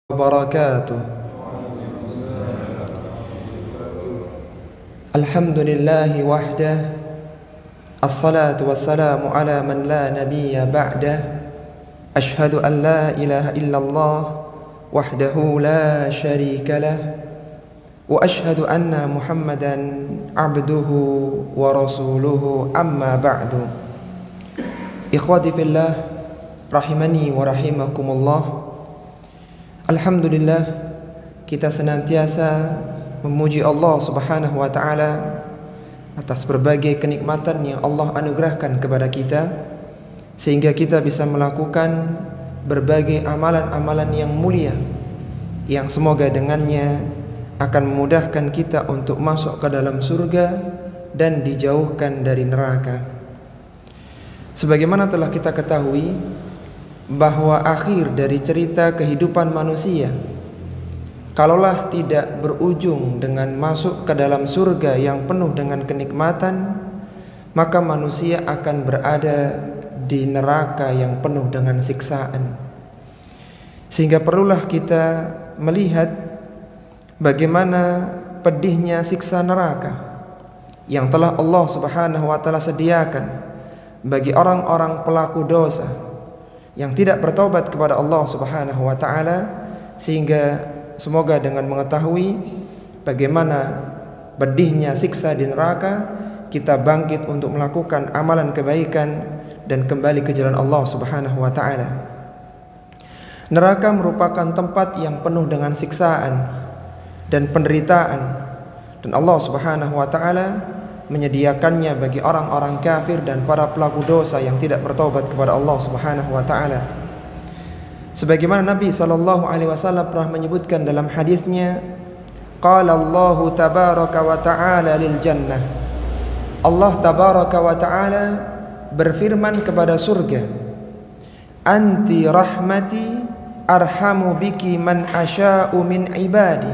wabarakatuh. Alhamdulillahi wahdah, assalatu wassalamu ala man la nabiyya ba'dah. Ashhadu an la ilaha illallah wahdahu la syarika lah, wa ashhadu anna Muhammadan abduhu wa rasuluhu, amma ba'du. Ikhwati fillah, rahimani wa rahimakumullah. Alhamdulillah, kita senantiasa memuji Allah Subhanahu wa taala atas berbagai kenikmatan yang Allah anugerahkan kepada kita, sehingga kita bisa melakukan berbagai amalan-amalan yang mulia yang semoga dengannya akan memudahkan kita untuk masuk ke dalam surga dan dijauhkan dari neraka. Sebagaimana telah kita ketahui bahwa akhir dari cerita kehidupan manusia, kalaulah tidak berujung dengan masuk ke dalam surga yang penuh dengan kenikmatan, maka manusia akan berada di neraka yang penuh dengan siksaan. Sehingga perlulah kita melihat bagaimana pedihnya siksa neraka yang telah Allah Subhanahu wa taala sediakan bagi orang-orang pelaku dosa yang tidak bertaubat kepada Allah Subhanahu wa taala, sehingga semoga dengan mengetahui bagaimana pedihnya siksa di neraka, kita bangkit untuk melakukan amalan kebaikan dan kembali ke jalan Allah Subhanahu wa taala. Neraka merupakan tempat yang penuh dengan siksaan dan penderitaan, dan Allah Subhanahu wa taala menyediakannya bagi orang-orang kafir dan para pelaku dosa yang tidak bertaubat kepada Allah Subhanahu wa taala. Sebagaimana Nabi sallallahu alaihi wasallam pernah menyebutkan dalam hadisnya, qala Allah tabaraka wa taala lil jannah. Allah tabaraka wa taala berfirman kepada surga, anti rahmati arhamu biki man asya'u min ibadi.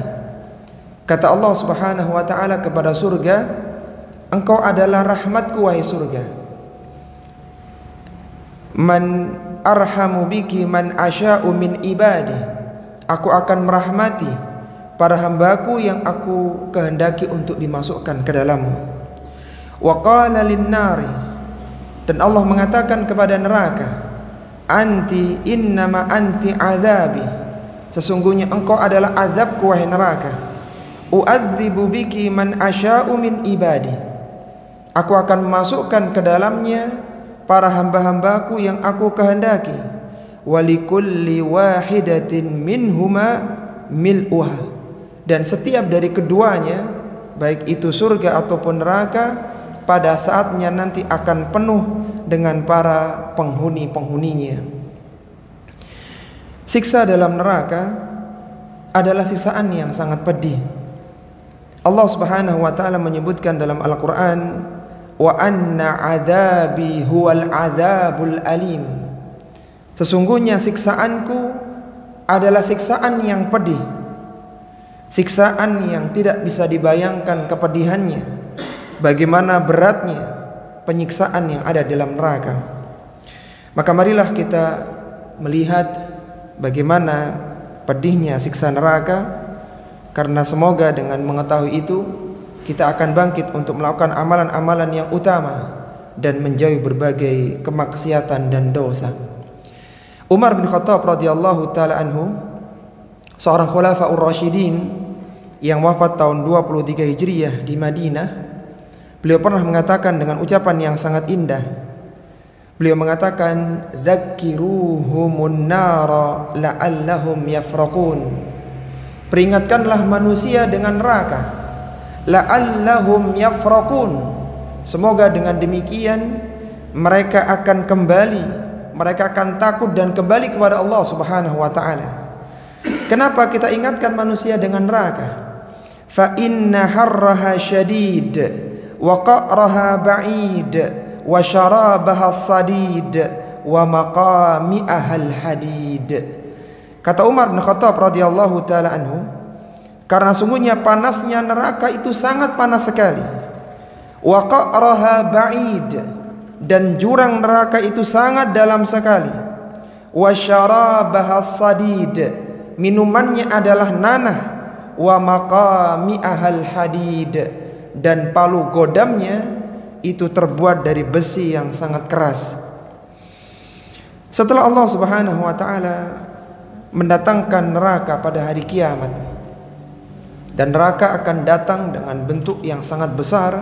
Kata Allah Subhanahu wa taala kepada surga, engkau adalah rahmatku wahai surga. Man arhamu biki man asya'u min ibadi. Aku akan merahmati para hambaku yang aku kehendaki untuk dimasukkan ke dalammu. Wa qala lin-nari, dan Allah mengatakan kepada neraka, anti innama anti azabi. Sesungguhnya engkau adalah azabku wahai neraka. U'adzibu biki man asya'u min ibadi. Aku akan memasukkan ke dalamnya para hamba-hambaku yang aku kehendaki. Walikulli wahidatin minhuma mil'uha. Dan setiap dari keduanya, baik itu surga ataupun neraka, pada saatnya nanti akan penuh dengan para penghuni-penghuninya. Siksa dalam neraka adalah siksaan yang sangat pedih. Allah Subhanahu wa taala menyebutkan dalam Al-Qur'an, wa anna azabi huwal azabul alim. Sesungguhnya siksaanku adalah siksaan yang pedih, siksaan yang tidak bisa dibayangkan kepedihannya, bagaimana beratnya penyiksaan yang ada dalam neraka. Maka marilah kita melihat bagaimana pedihnya siksa neraka, karena semoga dengan mengetahui itu kita akan bangkit untuk melakukan amalan-amalan yang utama dan menjauhi berbagai kemaksiatan dan dosa. Umar bin Khattab radhiyallahu taala anhu, seorang khulafaur rasyidin yang wafat tahun 23 Hijriah di Madinah, beliau pernah mengatakan dengan ucapan yang sangat indah. Beliau mengatakan, "Dzakkiruhumun nara la'allahum yafraqun." Peringatkanlah manusia dengan neraka, la'allahum yafraqun. Semoga dengan demikian mereka akan kembali, mereka akan takut dan kembali kepada Allah Subhanahu wa taala. Kenapa kita ingatkan manusia dengan neraka? Fa inna harraha syadid wa qa'raha ba'id wa syarabaha sadid wa maqami'ahal hadid. Kata Umar bin Khattab radhiyallahu taala anhu, karena sungguhnya panasnya neraka itu sangat panas sekali. Wa qa'raha ba'id, dan jurang neraka itu sangat dalam sekali. Wa syarabaha sadid, minumannya adalah nanah, wa maqami ahal hadid, dan palu godamnya itu terbuat dari besi yang sangat keras. Setelah Allah Subhanahu wa taala mendatangkan neraka pada hari kiamat, dan neraka akan datang dengan bentuk yang sangat besar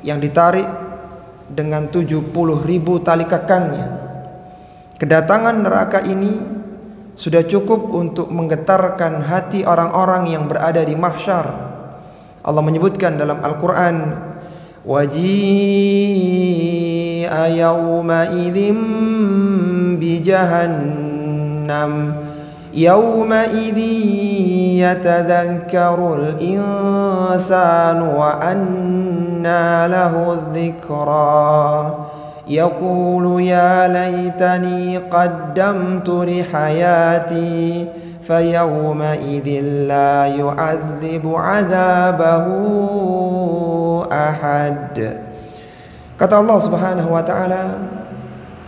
yang ditarik dengan 70.000 tali kekangnya. Kedatangan neraka ini sudah cukup untuk menggetarkan hati orang-orang yang berada di mahsyar. Allah menyebutkan dalam Al-Quran, waji'a yawma idzin bi jahannam yawma idzin yatadhakkarul insanu wa anna lahu dzikra yaqulu ya laitani qaddamtu li hayati fayawma idzin la yu'adzibu 'adzabahu ahad. Kata Allah Subhanahu wa taala,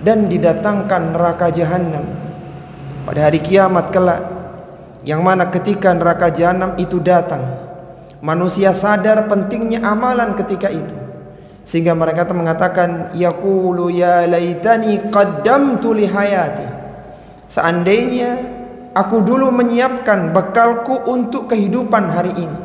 dan didatangkan neraka jahanam pada hari kiamat kelak, yang mana ketika neraka jahanam itu datang, manusia sadar pentingnya amalan ketika itu, sehingga mereka mengatakan yaqulu ya laitani qaddamtu li hayati, seandainya aku dulu menyiapkan bekalku untuk kehidupan hari ini.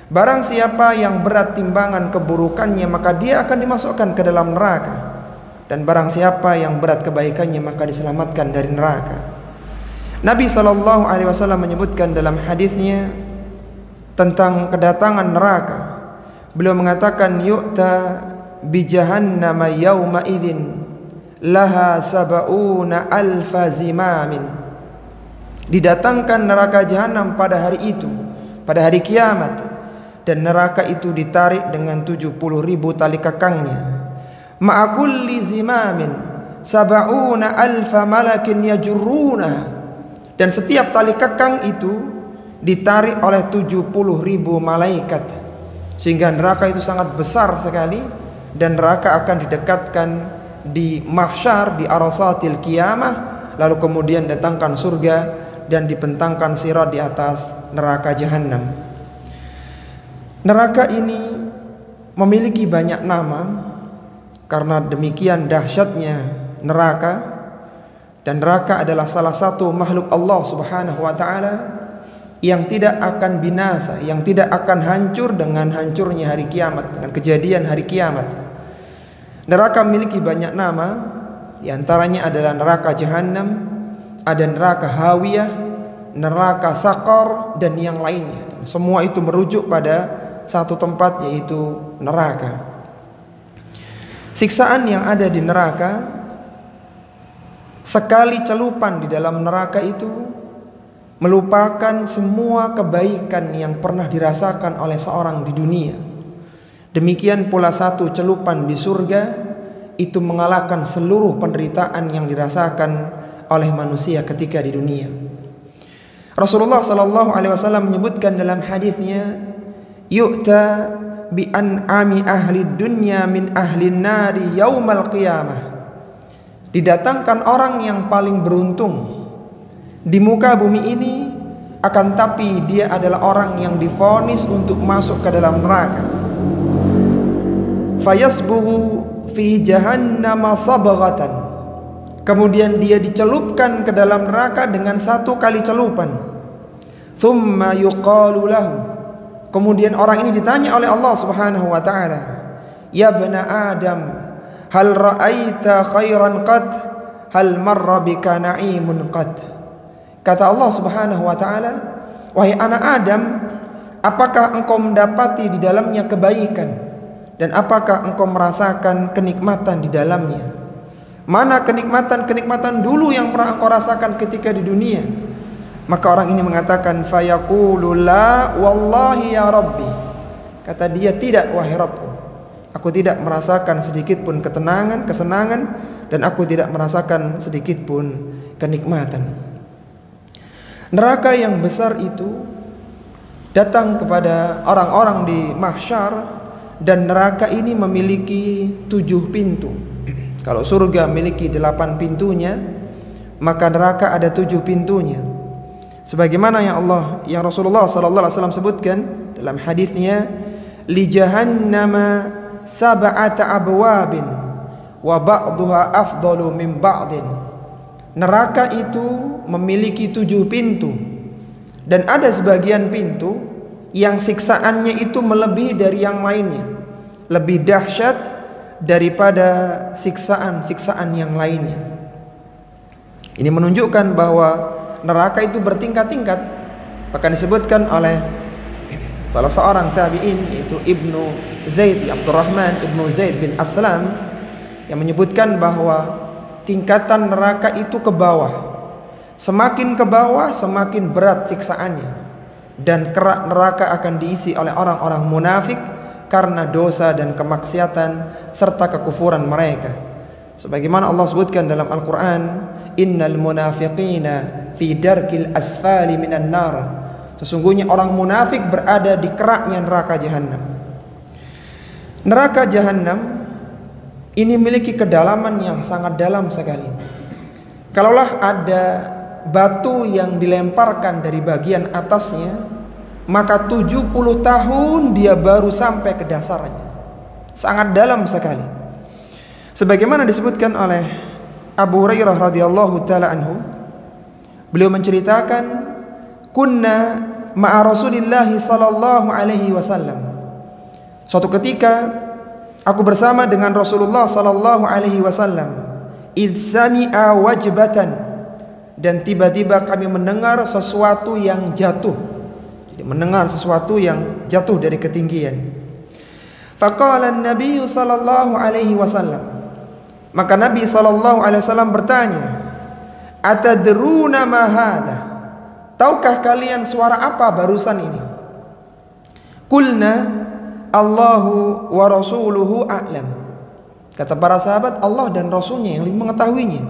Barang siapa yang berat timbangan keburukannya, maka dia akan dimasukkan ke dalam neraka, dan barang siapa yang berat kebaikannya, maka diselamatkan dari neraka. Nabi SAW menyebutkan dalam hadisnya tentang kedatangan neraka. Beliau mengatakan yu'ta bi jahannama yawma idzin laha sab'una alfa zimamin. Didatangkan neraka jahanam pada hari itu, pada hari kiamat, dan neraka itu ditarik dengan 70.000 tali kekangnya. Ma'akulli zimamin sab'una alfa malakin yajurruna, dan setiap tali kekang itu ditarik oleh 70.000 malaikat, sehingga neraka itu sangat besar sekali, dan neraka akan didekatkan di mahsyar, di arasatil qiyamah, lalu kemudian datangkan surga dan dibentangkan sirat di atas neraka jahanam. Neraka ini memiliki banyak nama karena demikian dahsyatnya neraka, dan neraka adalah salah satu makhluk Allah Subhanahu wa taala yang tidak akan binasa, yang tidak akan hancur dengan hancurnya hari kiamat, dengan kejadian hari kiamat. Neraka memiliki banyak nama, di antaranya adalah neraka jahanam, ada neraka hawiyah, neraka saqar, dan yang lainnya. Dan semua itu merujuk pada satu tempat, yaitu neraka. Siksaan yang ada di neraka, sekali celupan di dalam neraka itu melupakan semua kebaikan yang pernah dirasakan oleh seorang di dunia. Demikian pula satu celupan di surga itu mengalahkan seluruh penderitaan yang dirasakan oleh manusia ketika di dunia. Rasulullah SAW menyebutkan dalam hadisnya, yu'ta bi an'ami ahli dunya min ahli nari yaumal qiyamah. Didatangkan orang yang paling beruntung di muka bumi ini, akan tapi dia adalah orang yang divonis untuk masuk ke dalam neraka. Fayasbuhu fi jahannam sabghatan. Kemudian dia dicelupkan ke dalam neraka dengan satu kali celupan. Thumma yuqalu lahu. Kemudian orang ini ditanya oleh Allah Subhanahu wa taala, "Ya bani Adam, hal ra'aita khairan qad? Hal marra bika na'imun qad?" Kata Allah Subhanahu wa taala, "Wahai anak Adam, apakah engkau mendapati di dalamnya kebaikan, dan apakah engkau merasakan kenikmatan di dalamnya? Mana kenikmatan-kenikmatan dulu yang pernah engkau rasakan ketika di dunia?" Maka orang ini mengatakan, fayaqulu la wallahi ya rabbi. Kata dia, tidak wahai Rabbku, aku tidak merasakan sedikit pun ketenangan, kesenangan, dan aku tidak merasakan sedikit pun kenikmatan. Neraka yang besar itu datang kepada orang-orang di mahsyar, dan neraka ini memiliki 7 pintu. Kalau surga memiliki 8 pintunya, maka neraka ada 7 pintunya. Sebagaimana yang Rasulullah sallallahu alaihi wasallam sebutkan dalam hadisnya, li jahannama sab'ata abwabin wa ba'daha afdalu min ba'din. Neraka itu memiliki 7 pintu, dan ada sebagian pintu yang siksaannya itu melebihi dari yang lainnya, lebih dahsyat daripada siksaan-siksaan yang lainnya. Ini menunjukkan bahwa neraka itu bertingkat-tingkat. Bahkan disebutkan oleh salah seorang tabi'in, yaitu Ibnu Zaid, Abdurrahman Ibnu Zaid bin Aslam, yang menyebutkan bahwa tingkatan neraka itu ke bawah. Semakin ke bawah semakin berat siksaannya, dan kerak neraka akan diisi oleh orang-orang munafik karena dosa dan kemaksiatan serta kekufuran mereka. Sebagaimana Allah sebutkan dalam Al-Quran, innal munafiqina fi darkil asfali minan nar. Sesungguhnya orang munafik berada di keraknya neraka jahanam. Neraka jahanam ini memiliki kedalaman yang sangat dalam sekali. Kalaulah ada batu yang dilemparkan dari bagian atasnya, maka 70 tahun dia baru sampai ke dasarnya. Sangat dalam sekali. Sebagaimana disebutkan oleh Abu Hurairah radhiyallahu taala anhu, beliau menceritakan, kunna ma'a Rasulillah sallallahu alaihi wasallam. Suatu ketika aku bersama dengan Rasulullah sallallahu alaihi wasallam, id sami'a wajbatan, dan tiba-tiba kami mendengar sesuatu yang jatuh. Jadi mendengar sesuatu yang jatuh dari ketinggian. Faqala an-nabiy sallallahu alaihi wasallam, maka Nabi sallallahu alaihi wasallam bertanya, atadruna ma hadha? Tahukah kalian suara apa barusan ini? Qulna Allahu wa rasuluhu a'lam. Kata para sahabat, Allah dan Rasulnya yang lebih mengetahuinya.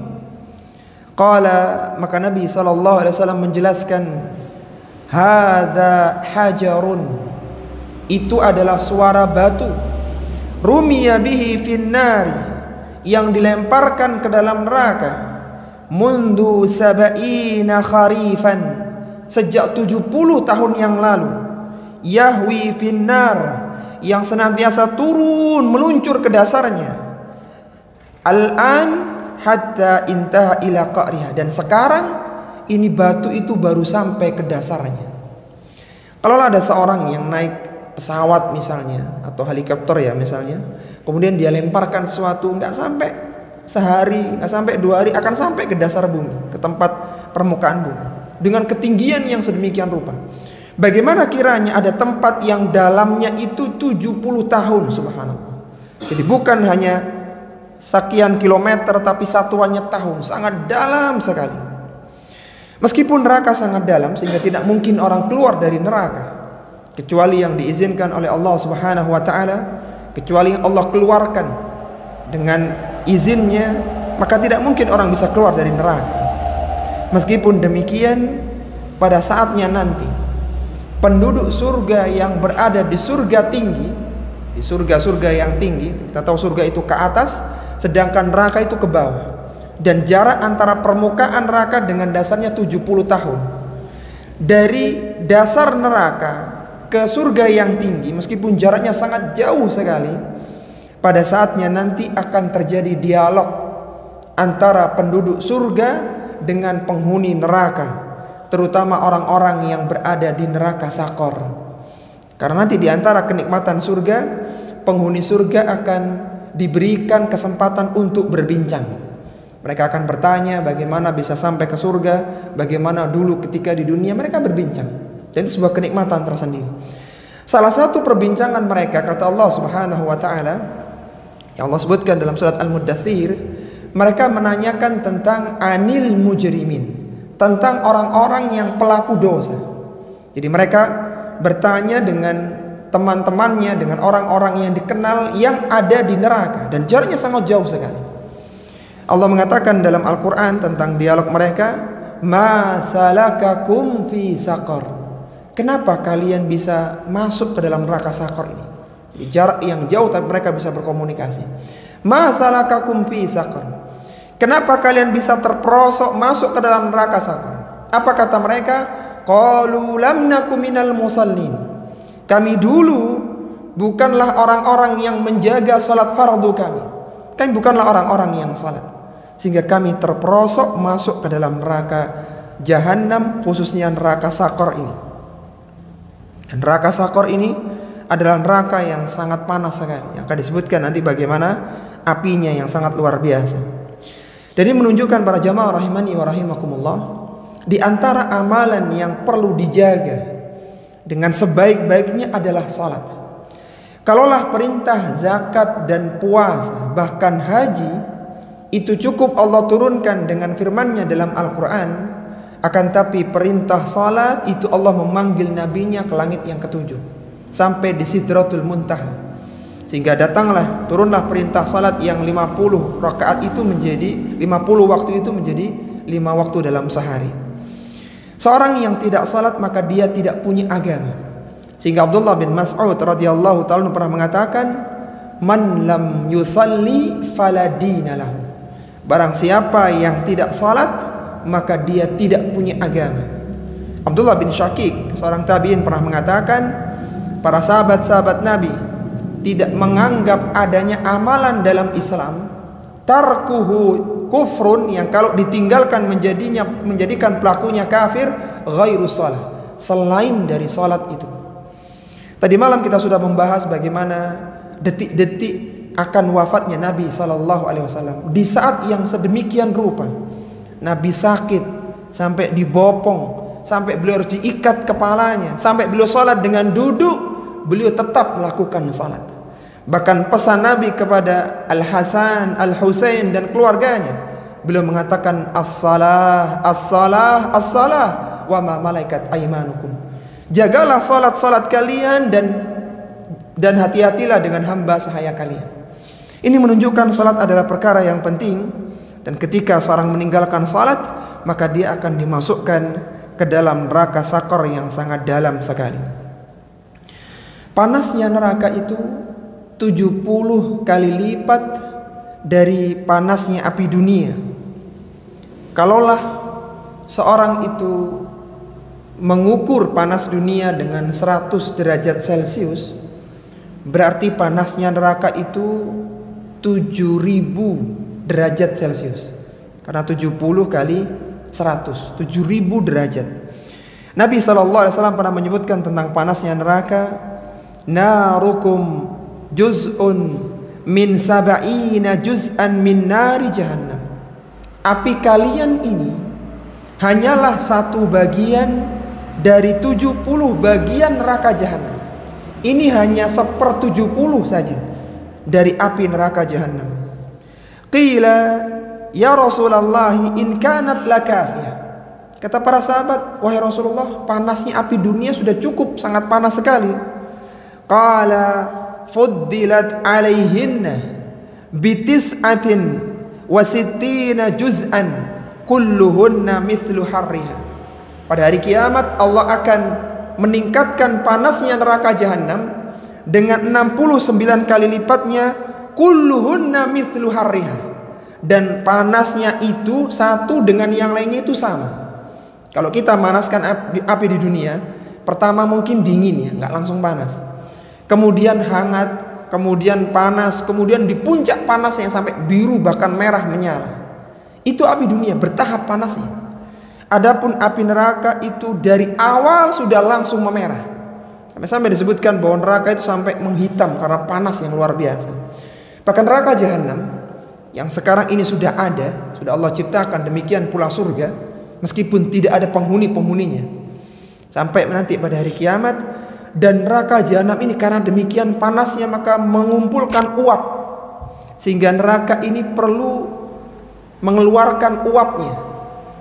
Qala, maka Nabi sallallahu alaihi wasallam menjelaskan, hadza hajarun, itu adalah suara batu, rumiya bihi finnari, yang dilemparkan ke dalam neraka, mundu sab'ina kharifan, sejak 70 tahun yang lalu, yahwi finnar, yang senantiasa turun meluncur ke dasarnya, al-an hatta intaha ila qa'riha, dan sekarang ini batu itu baru sampai ke dasarnya. Kalau ada seorang yang naik pesawat misalnya, atau helikopter ya misalnya, kemudian dia lemparkan sesuatu, nggak sampai sehari, nggak sampai 2 hari akan sampai ke dasar bumi, ke tempat permukaan bumi, dengan ketinggian yang sedemikian rupa. Bagaimana kiranya ada tempat yang dalamnya itu 70 tahun, subhanallah. Jadi bukan hanya sekian kilometer, tapi satuannya tahun, sangat dalam sekali. Meskipun neraka sangat dalam sehingga tidak mungkin orang keluar dari neraka kecuali yang diizinkan oleh Allah Subhanahu wa taala, kecuali yang Allah keluarkan dengan izinnya, maka tidak mungkin orang bisa keluar dari neraka. Meskipun demikian, pada saatnya nanti penduduk surga yang berada di surga tinggi, di surga-surga yang tinggi, kita tahu surga itu ke atas, sedangkan neraka itu ke bawah, dan jarak antara permukaan neraka dengan dasarnya 70 tahun. Dari dasar neraka ke surga yang tinggi, meskipun jaraknya sangat jauh sekali, pada saatnya nanti akan terjadi dialog antara penduduk surga dengan penghuni neraka, terutama orang-orang yang berada di neraka sakor. Karena nanti di antara kenikmatan surga, penghuni surga akan diberikan kesempatan untuk berbincang. Mereka akan bertanya bagaimana bisa sampai ke surga, bagaimana dulu ketika di dunia, mereka berbincang. Dan itu sebuah kenikmatan tersendiri. Salah satu perbincangan mereka, kata Allah Subhanahu wa taala, yang Allah sebutkan dalam surat Al-Muddathir, mereka menanyakan tentang anil mujrimin, tentang orang-orang yang pelaku dosa. Jadi mereka bertanya dengan teman-temannya, dengan orang-orang yang dikenal yang ada di neraka, dan jaraknya sangat jauh sekali. Allah mengatakan dalam Al-Quran tentang dialog mereka, ma salakakum fi saqar, kenapa kalian bisa masuk ke dalam neraka sakor ini? Jarak yang jauh tapi mereka bisa berkomunikasi. Ma salakakum fi saqar, kenapa kalian bisa terperosok masuk ke dalam neraka sakor? Apa kata mereka? qalu lam naku minal musallin. Kami dulu bukanlah orang-orang yang menjaga salat fardu kami. Kami bukanlah orang-orang yang salat, sehingga kami terperosok masuk ke dalam neraka Jahannam, khususnya neraka Sakor ini. Dan neraka Sakor ini adalah neraka yang sangat panas sekali, yang akan disebutkan nanti bagaimana apinya yang sangat luar biasa. Dan ini menunjukkan para jamaah rahimani wa rahimakumullah, di antara amalan yang perlu dijaga dengan sebaik-baiknya adalah salat. Kalaulah perintah zakat dan puasa, bahkan haji, itu cukup Allah turunkan dengan firman-Nya dalam Al-Quran. Akan tapi perintah salat itu Allah memanggil nabinya ke langit yang ketujuh, sampai di Sidratul Muntaha. Sehingga turunlah perintah salat yang 50 rakaat itu menjadi 50 waktu itu menjadi 5 waktu dalam sehari. Seorang yang tidak salat maka dia tidak punya agama. Sehingga Abdullah bin Mas'ud radhiyallahu ta'ala pernah mengatakan, man lam yusalli fala dina lahu. Barang siapa yang tidak salat maka dia tidak punya agama. Abdullah bin Syakik, seorang tabi'in, pernah mengatakan, para sahabat-sahabat Nabi tidak menganggap adanya amalan dalam Islam tarkuhu kufrun, yang kalau ditinggalkan menjadikan pelakunya kafir, ghairu shalah, selain dari salat itu. Tadi malam kita sudah membahas bagaimana detik-detik akan wafatnya Nabi SAW. Di saat yang sedemikian rupa, Nabi sakit sampai dibopong, sampai beliau harus diikat kepalanya, sampai beliau salat dengan duduk, beliau tetap melakukan salat. Bahkan pesan Nabi kepada Al-Hasan, Al-Husain dan keluarganya, beliau mengatakan as-salah, as-salah, as-salah wa ma malaikat aimanukum. Jagalah salat-salat kalian dan hati-hatilah dengan hamba sahaya kalian. Ini menunjukkan salat adalah perkara yang penting, dan ketika seorang meninggalkan salat maka dia akan dimasukkan ke dalam neraka Sakor yang sangat dalam sekali. Panasnya neraka itu 70 kali lipat dari panasnya api dunia. Kalaulah seorang itu mengukur panas dunia dengan 100 derajat Celcius, berarti panasnya neraka itu 7000 derajat Celcius. Karena 70 kali 100, 7000 derajat. Nabi SAW pernah menyebutkan tentang panasnya neraka, narukum juz'un min sab'ina juz'an min nari jahannam. Api kalian ini hanyalah satu bagian dari 70 bagian neraka jahanam. Ini hanya 1/70 saja dari api neraka jahanam. Qila ya Rasulullah in kanat lakafiyah. Kata para sahabat, wahai Rasulullah, panasnya api dunia sudah cukup, sangat panas sekali. Qala fuddilat alaihinna bitis'atin wa sittina juz'an kulluhunna mithlu harriha. Pada hari kiamat Allah akan meningkatkan panasnya neraka jahanam dengan 69 kali lipatnya, kulluhunna mithlu harriha, dan panasnya itu satu dengan yang lainnya itu sama. Kalau kita manaskan api di dunia, pertama mungkin dingin ya, nggak langsung panas, kemudian hangat, kemudian panas, kemudian di puncak panasnya sampai biru bahkan merah menyala. Itu api dunia, bertahap panasnya. Adapun api neraka itu dari awal sudah langsung memerah. Sampai disebutkan bahwa neraka itu sampai menghitam karena panas yang luar biasa. Bahkan neraka jahanam yang sekarang ini sudah ada, sudah Allah ciptakan, demikian pula surga, meskipun tidak ada penghuni-penghuninya. Sampai nanti pada hari kiamat, dan neraka jahanam ini karena demikian panasnya maka mengumpulkan uap, sehingga neraka ini perlu mengeluarkan uapnya.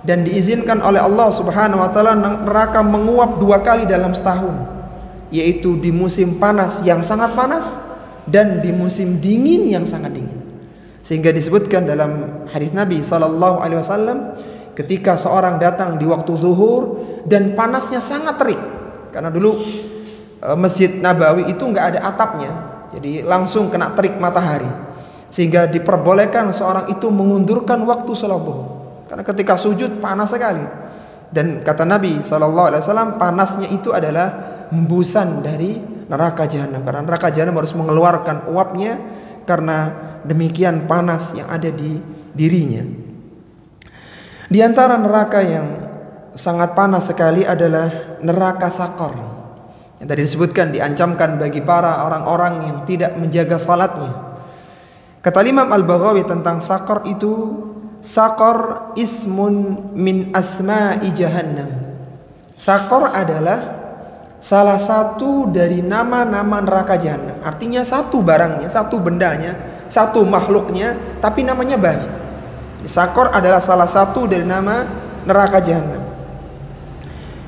Dan diizinkan oleh Allah Subhanahu wa taala neraka menguap 2 kali dalam setahun, yaitu di musim panas yang sangat panas dan di musim dingin yang sangat dingin. Sehingga disebutkan dalam hadis Nabi sallallahu alaihi wasallam, ketika seorang datang di waktu zuhur dan panasnya sangat terik, karena dulu Masjid Nabawi itu enggak ada atapnya, jadi langsung kena terik matahari, sehingga diperbolehkan seorang itu mengundurkan waktu salat zuhur. Karena ketika sujud panas sekali. Dan kata Nabi SAW, panasnya itu adalah hembusan dari neraka jahanam, karena neraka jahanam harus mengeluarkan uapnya karena demikian panas yang ada di dirinya. Di antara neraka yang sangat panas sekali adalah neraka sakor, yang tadi disebutkan diancamkan bagi para orang-orang yang tidak menjaga salatnya. Kata Imam Al-Baghawi tentang sakor itu, sakor ismun min asma'i jahannam. Sakor adalah salah satu dari nama-nama neraka jahanam. Artinya satu barangnya, satu bendanya, satu makhluknya, tapi namanya banyak. Sakor adalah salah satu dari nama neraka jahanam.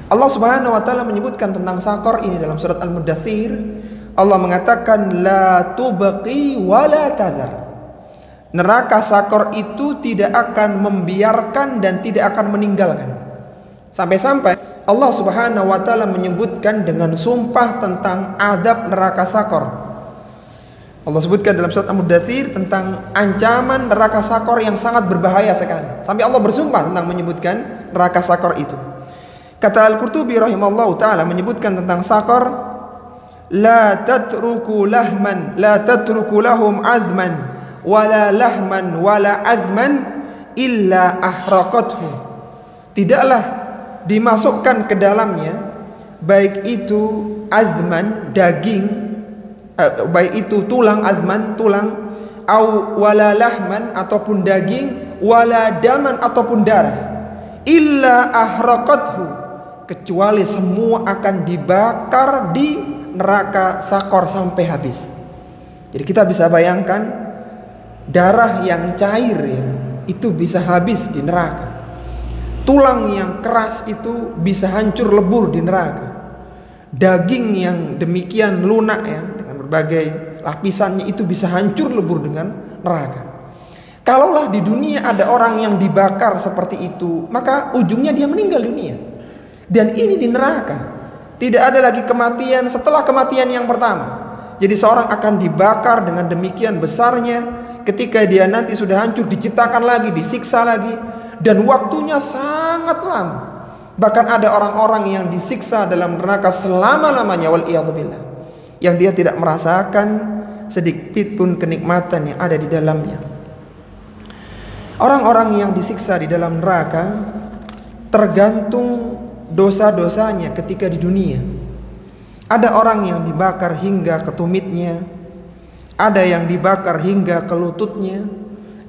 Allah Subhanahu wa taala menyebutkan tentang sakor ini dalam surat Al-Mudaththir. Allah mengatakan la tubqi wa la tadhar. Neraka sakor itu tidak akan membiarkan dan tidak akan meninggalkan. Sampai-sampai Allah Subhanahu wa taala menyebutkan dengan sumpah tentang adab neraka sakor. Allah sebutkan dalam surat Al-Mudaththir tentang ancaman neraka sakor yang sangat berbahaya sekali. Sampai Allah bersumpah tentang menyebutkan neraka sakor itu. Kata Al-Qurtubi rahimahullahu taala menyebutkan tentang sakor, la tatruku lahum azman wala lahman wala azman illa ahraqathu. Tidaklah dimasukkan ke dalamnya baik itu azman daging, baik itu tulang, azman tulang, au wala lahman ataupun daging, wala daman ataupun darah, illa ahraqathu, kecuali semua akan dibakar di neraka sakor sampai habis. Jadi kita bisa bayangkan darah yang cair ya, itu bisa habis di neraka. Tulang yang keras itu bisa hancur lebur di neraka. Daging yang demikian lunak ya, dengan berbagai lapisannya itu bisa hancur lebur dengan neraka. Kalaulah di dunia ada orang yang dibakar seperti itu, maka ujungnya dia meninggal dunia. Dan ini di neraka. Tidak ada lagi kematian setelah kematian yang pertama. Jadi seorang akan dibakar dengan demikian besarnya. Ketika dia nanti sudah hancur, diciptakan lagi, disiksa lagi, dan waktunya sangat lama. Bahkan ada orang-orang yang disiksa dalam neraka selama-lamanya, wal'iyadzubillah, yang dia tidak merasakan sedikit pun kenikmatan yang ada di dalamnya. Orang-orang yang disiksa di dalam neraka tergantung dosa-dosanya ketika di dunia. Ada orang yang dibakar hingga ke tumitnya, ada yang dibakar hingga ke lututnya,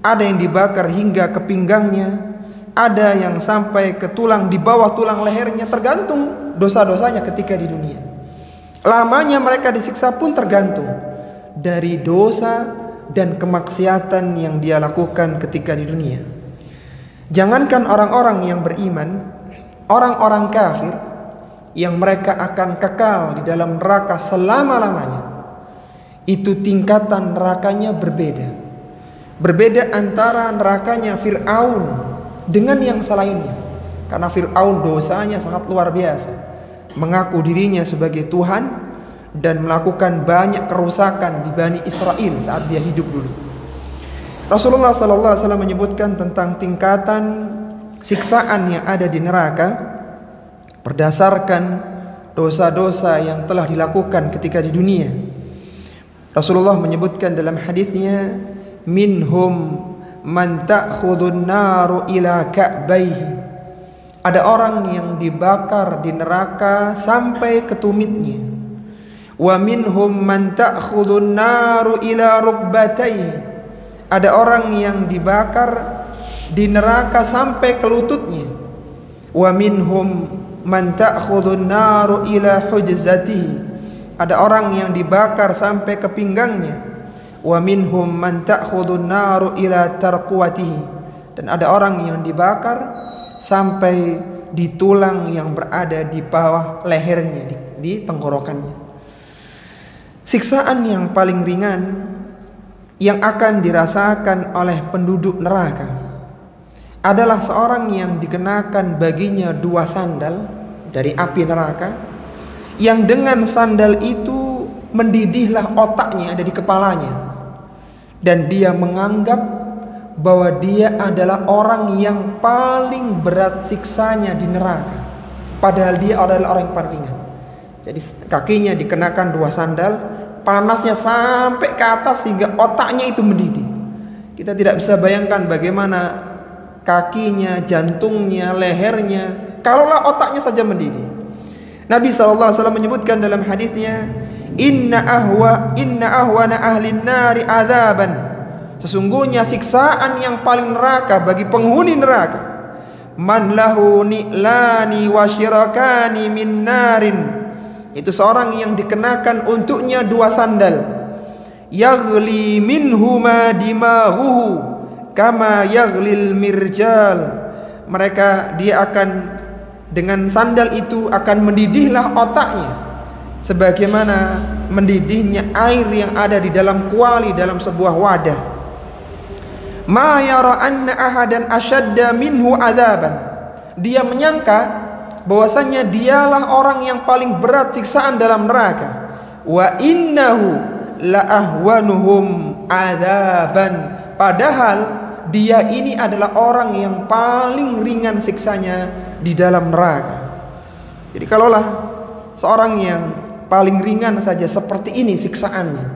ada yang dibakar hingga ke pinggangnya, ada yang sampai ke tulang di bawah tulang lehernya, tergantung dosa-dosanya ketika di dunia. Lamanya mereka disiksa pun tergantung dari dosa dan kemaksiatan yang dia lakukan ketika di dunia. Jangankan orang-orang yang beriman, orang-orang kafir yang mereka akan kekal di dalam neraka selama-lamanya, itu tingkatan nerakanya berbeda. Berbeda antara nerakanya Fir'aun dengan yang selainnya. Karena Fir'aun dosanya sangat luar biasa, mengaku dirinya sebagai Tuhan dan melakukan banyak kerusakan di Bani Israel saat dia hidup dulu. Rasulullah SAW menyebutkan tentang tingkatan siksaan yang ada di neraka berdasarkan dosa-dosa yang telah dilakukan ketika di dunia. Rasulullah menyebutkan dalam hadisnya, minhum man ta'khudun naru ila ka'baihi. Ada orang yang dibakar di neraka sampai ke tumitnya. Wa minhum man ta'khudun naru ila rukbataihi. Ada orang yang dibakar di neraka sampai ke lututnya. Wa minhum man ta'khudun naru ila hujzatihi. Ada orang yang dibakar sampai ke pinggangnya. Wa minhum man ta'khudun naru ila tarquwatihi. Dan ada orang yang dibakar sampai di tulang yang berada di bawah lehernya, di tenggorokannya. Siksaan yang paling ringan yang akan dirasakan oleh penduduk neraka adalah seorang yang dikenakan baginya 2 sandal dari api neraka, yang dengan sandal itu mendidihlah otaknya ada di kepalanya, dan dia menganggap bahwa dia adalah orang yang paling berat siksanya di neraka, padahal dia adalah orang yang paling ringan. Jadi kakinya dikenakan 2 sandal, panasnya sampai ke atas sehingga otaknya itu mendidih. Kita tidak bisa bayangkan bagaimana kakinya, jantungnya, lehernya, kalaulah otaknya saja mendidih. Nabi SAW menyebutkan dalam hadisnya, Inna ahwana ahlin nari adzaban. Sesungguhnya siksaan yang paling neraka bagi penghuni neraka, man lahu ni'lani wa syirakani min narin. Itu seorang yang dikenakan untuknya 2 sandal. Yaghli minhuma dimaghuhu kama yaghlil mirjal. Dia akan dengan sandal itu akan mendidihlah otaknya sebagaimana mendidihnya air yang ada di dalam kuali dalam sebuah wadah. Ma yara anna ahadan ashadda minhu adzaban. Dia menyangka bahwasanya dialah orang yang paling berat siksaan dalam neraka. Wa innahu la ahwanuhum adzaban. Padahal dia ini adalah orang yang paling ringan siksanya di dalam neraka. Jadi kalaulah seorang yang paling ringan saja seperti ini siksaannya,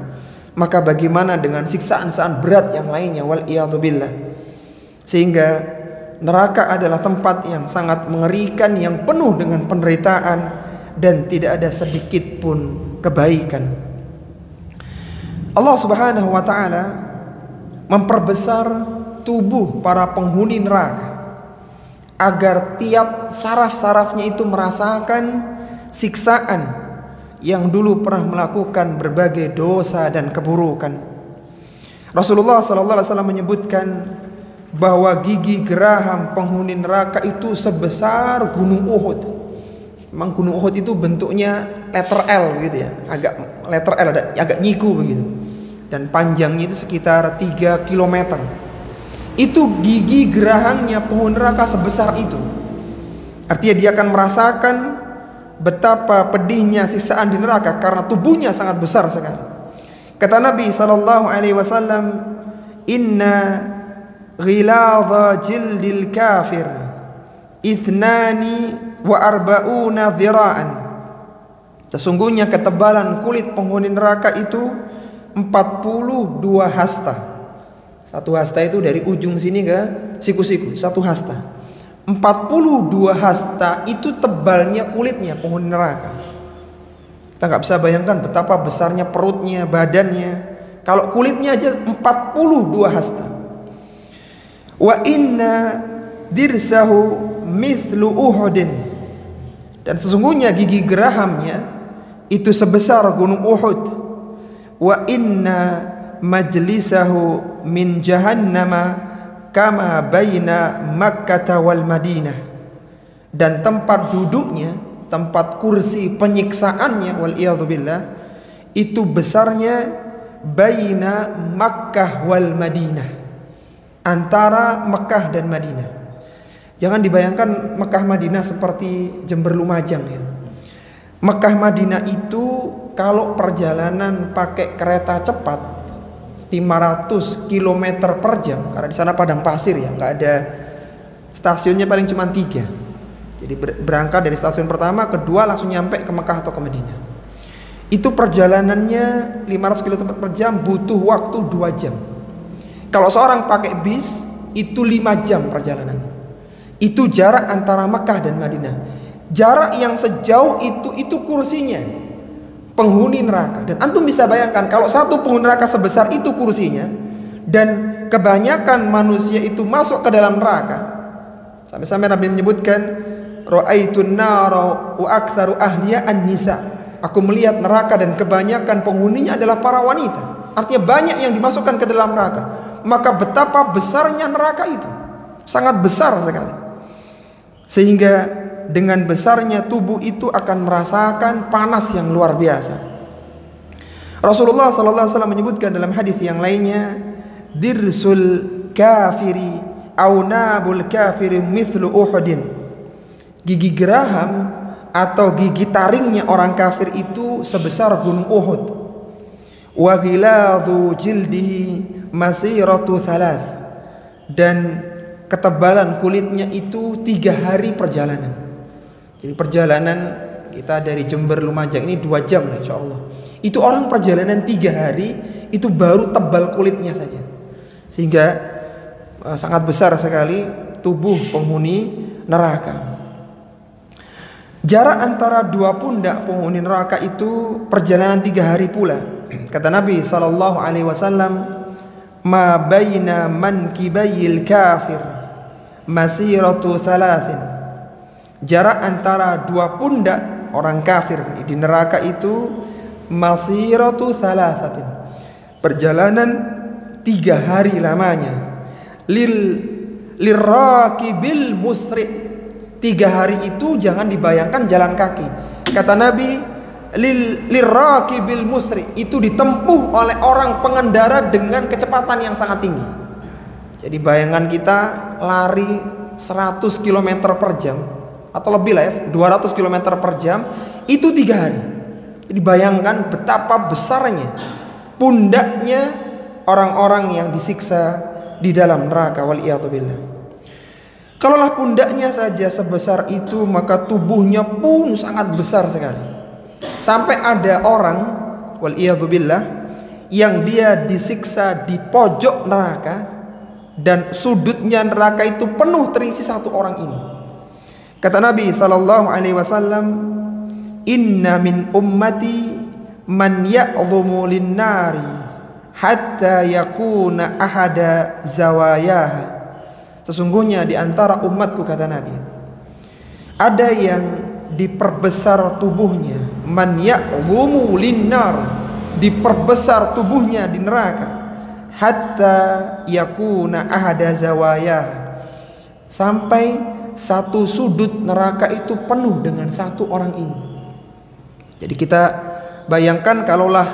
maka bagaimana dengan siksaan-siksaan berat yang lainnya, wal iyadzu billah. Sehingga neraka adalah tempat yang sangat mengerikan, yang penuh dengan penderitaan dan tidak ada sedikit pun kebaikan. Allah Subhanahu wa taala memperbesar tubuh para penghuni neraka agar tiap saraf-sarafnya itu merasakan siksaan yang dulu pernah melakukan berbagai dosa dan keburukan. Rasulullah SAW menyebutkan bahwa gigi geraham penghuni neraka itu sebesar gunung Uhud. Memang gunung Uhud itu bentuknya letter L gitu ya, agak letter L, agak nyiku begitu. Dan panjangnya itu sekitar 3 km. Itu gigi gerahangnya penghuni neraka sebesar itu. Artinya dia akan merasakan betapa pedihnya siksaan di neraka karena tubuhnya sangat besar sekali. Kata Nabi SAW, Inna ghiladha jildil kafir ithnani wa arba'una dhira'an. Sesungguhnya ketebalan kulit penghuni neraka itu 42 hasta. 1 hasta itu dari ujung sini ke siku-siku, 1 hasta. 42 hasta itu tebalnya kulitnya penghuni neraka. Kita nggak bisa bayangkan betapa besarnya perutnya, badannya. Kalau kulitnya aja 42 hasta. Wa inna dirsahu mithlu Uhudin. Dan sesungguhnya gigi gerahamnya itu sebesar gunung Uhud. Wa inna majlisahu min jahannama kama baina Makkah wal Madinah. Dan tempat duduknya, tempat kursi penyiksaannya, wal iyadzu billah, itu besarnya baina Makkah wal Madinah, antara Mekah dan Madinah. Jangan dibayangkan Mekah Madinah seperti Jember Lumajang ya. Mekah Madinah itu kalau perjalanan pakai kereta cepat 500 km per jam, karena di sana padang pasir ya, nggak ada stasiunnya, paling cuma 3. Jadi berangkat dari stasiun pertama, kedua langsung nyampe ke Mekah atau ke Madinah. Itu perjalanannya 500 km per jam, butuh waktu 2 jam. Kalau seorang pakai bis itu 5 jam perjalanan. Itu jarak antara Mekah dan Madinah. Jarak yang sejauh itu kursinya penghuni neraka. Dan antum bisa bayangkan kalau satu penghuni neraka sebesar itu kursinya, dan kebanyakan manusia itu masuk ke dalam neraka. Sampai-sampai Nabi menyebutkan, ra'aitun nara wa aktsaru ahliya an-nisa. Aku melihat neraka dan kebanyakan penghuninya adalah para wanita. Artinya banyak yang dimasukkan ke dalam neraka. Maka betapa besarnya neraka itu, sangat besar sekali. Sehingga dengan besarnya tubuh itu akan merasakan panas yang luar biasa. Rasulullah SAW menyebutkan dalam hadis yang lainnya, dirsul kafiri au nabul kafiri mithlu Uhudin. Gigi geraham atau gigi taringnya orang kafir itu sebesar gunung Uhud. Wa ghiladhu jildihi masiratu thalath. dan ketebalan kulitnya itu 3 hari perjalanan. Jadi perjalanan kita dari Jember Lumajang ini 2 jam insya Allah. Itu orang perjalanan 3 hari itu baru tebal kulitnya saja. Sehingga sangat besar sekali tubuh penghuni neraka. Jarak antara 2 pundak penghuni neraka itu perjalanan 3 hari pula. Kata Nabi SAW, ma baina mankibayil kafir masiratu thalathin. Jarak antara 2 pundak orang kafir di neraka itu masiratu thalathatin, perjalanan 3 hari lamanya. Lirakibil musri', 3 hari itu jangan dibayangkan jalan kaki. Kata Nabi, lirakibil musri, itu ditempuh oleh orang pengendara dengan kecepatan yang sangat tinggi. Jadi bayangan kita lari 100 km per jam atau lebih lah ya, 200 km per jam, itu 3 hari. Jadi bayangkan betapa besarnya pundaknya orang-orang yang disiksa di dalam neraka, waliyadzubillah. Kalaulah pundaknya saja sebesar itu, maka tubuhnya pun sangat besar sekali. Sampai ada orang, waliyadzubillah, yang dia disiksa di pojok neraka dan sudutnya neraka itu penuh terisi 1 orang ini. Kata Nabi SAW, inna min ummati man ya'dhumu lin-nari hatta yakuna ahada zawayaha. Sesungguhnya di antara umatku, kata Nabi, ada yang diperbesar tubuhnya, man ya'dhumu lin-nar, diperbesar tubuhnya di neraka, hatta yakuna ahada zawayaha, sampai 1 sudut neraka itu penuh dengan 1 orang ini. Jadi kita bayangkan kalaulah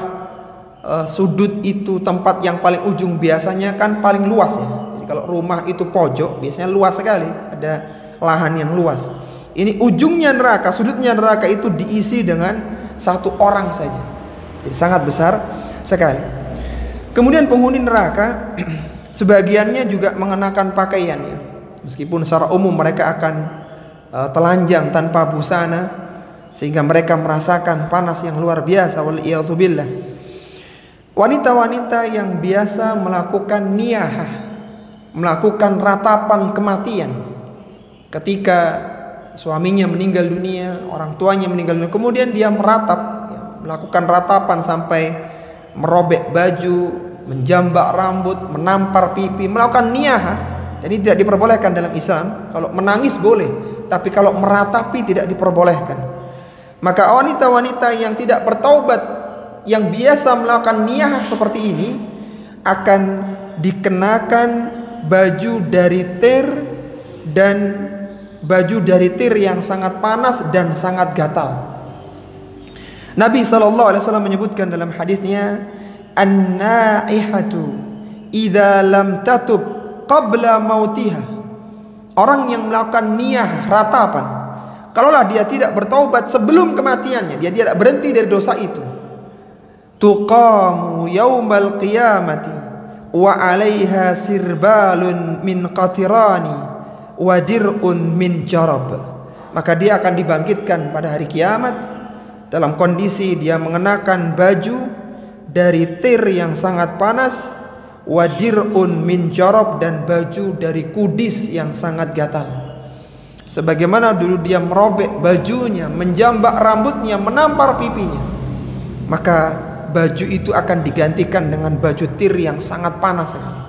sudut itu tempat yang paling ujung, biasanya kan paling luas ya. Jadi kalau rumah itu pojok biasanya luas sekali, ada lahan yang luas. Ini ujungnya neraka, sudutnya neraka itu diisi dengan 1 orang saja. Jadi sangat besar sekali. Kemudian penghuni neraka sebagiannya juga mengenakan pakaiannya, meskipun secara umum mereka akan telanjang tanpa busana, sehingga mereka merasakan panas yang luar biasa, waliyadzubillah. Wanita-wanita yang biasa melakukan niyahah, melakukan ratapan kematian ketika suaminya meninggal dunia, orang tuanya meninggal dunia, kemudian dia meratap, melakukan ratapan sampai merobek baju, menjambak rambut, menampar pipi, melakukan niyahah. Jadi tidak diperbolehkan dalam Islam. Kalau menangis boleh, tapi kalau meratapi tidak diperbolehkan. Maka wanita-wanita yang tidak bertaubat, yang biasa melakukan niyah seperti ini, akan dikenakan baju dari tir, dan baju dari tir yang sangat panas dan sangat gatal. Nabi SAW menyebutkan dalam hadisnya, an-naihatu idza lam tatub qabla mautiha. Orang yang melakukan niyah ratapan, kalaulah dia tidak bertaubat sebelum kematiannya, dia tidak berhenti dari dosa itu, tuqamu yaumal qiyamati wa 'alaiha sirbalun min qatirani wa dir'un min jarab. Maka dia akan dibangkitkan pada hari kiamat dalam kondisi dia mengenakan baju dari tir yang sangat panas, wa dir'un min jarab, dan baju dari kudis yang sangat gatal. Sebagaimana dulu dia merobek bajunya, menjambak rambutnya, menampar pipinya, maka baju itu akan digantikan dengan baju tir yang sangat panas sekali.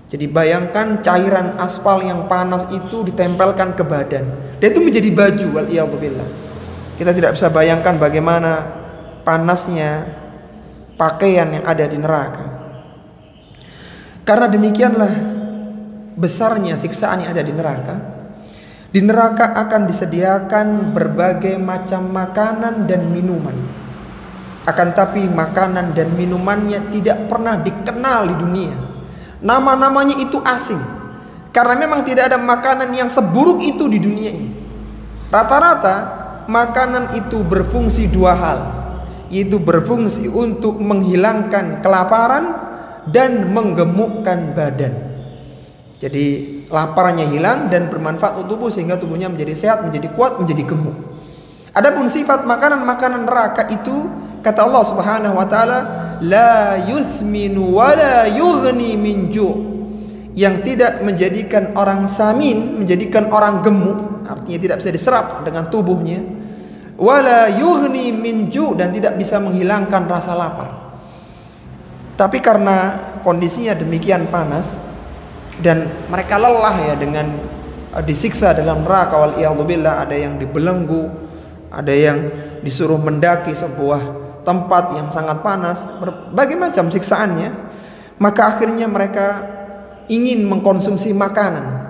Jadi bayangkan cairan aspal yang panas itu ditempelkan ke badan, dan itu menjadi baju, waliyadzubillah. Kita tidak bisa bayangkan bagaimana panasnya pakaian yang ada di neraka. Karena demikianlah besarnya siksaan yang ada di neraka. Di neraka akan disediakan berbagai macam makanan dan minuman. Akan tapi makanan dan minumannya tidak pernah dikenal di dunia. Nama-namanya itu asing. Karena memang tidak ada makanan yang seburuk itu di dunia ini. Rata-rata makanan itu berfungsi 2 hal, yaitu berfungsi untuk menghilangkan kelaparan dan menggemukkan badan. Jadi laparnya hilang dan bermanfaat untuk tubuh sehingga tubuhnya menjadi sehat, menjadi kuat, menjadi gemuk. Adapun sifat makanan-makanan neraka itu, kata Allah Subhanahu wa taala, la yusminu wa la yughni min ju'. Yang tidak menjadikan orang samin, menjadikan orang gemuk, artinya tidak bisa diserap dengan tubuhnya. Wala yughni min ju', dan tidak bisa menghilangkan rasa lapar. Tapi karena kondisinya demikian panas dan mereka lelah ya dengan disiksa dalam neraka, wal iyadzubillah, ada yang dibelenggu, ada yang disuruh mendaki sebuah tempat yang sangat panas, berbagai macam siksaannya. Maka akhirnya mereka ingin mengkonsumsi makanan.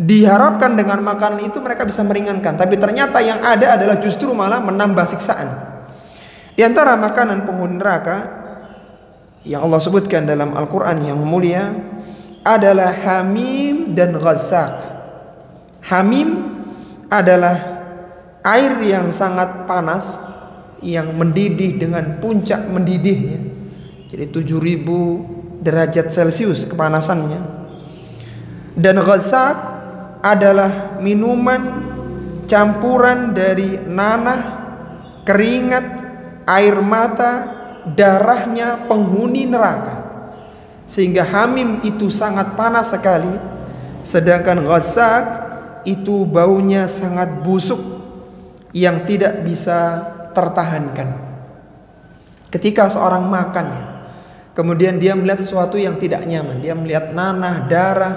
Diharapkan dengan makanan itu mereka bisa meringankan, tapi ternyata yang ada adalah justru malah menambah siksaan. Di antara makanan penghuni neraka yang Allah sebutkan dalam Al-Quran yang mulia adalah hamim dan ghazzaq. Hamim adalah air yang sangat panas, yang mendidih dengan puncak mendidihnya, jadi 7000 derajat Celcius kepanasannya. Dan ghazzaq adalah minuman campuran dari nanah, keringat, air mata, darahnya penghuni neraka, sehingga hamim itu sangat panas sekali, sedangkan ghazzaq itu baunya sangat busuk yang tidak bisa tertahankan. Ketika seorang makan, kemudian dia melihat sesuatu yang tidak nyaman, dia melihat nanah, darah,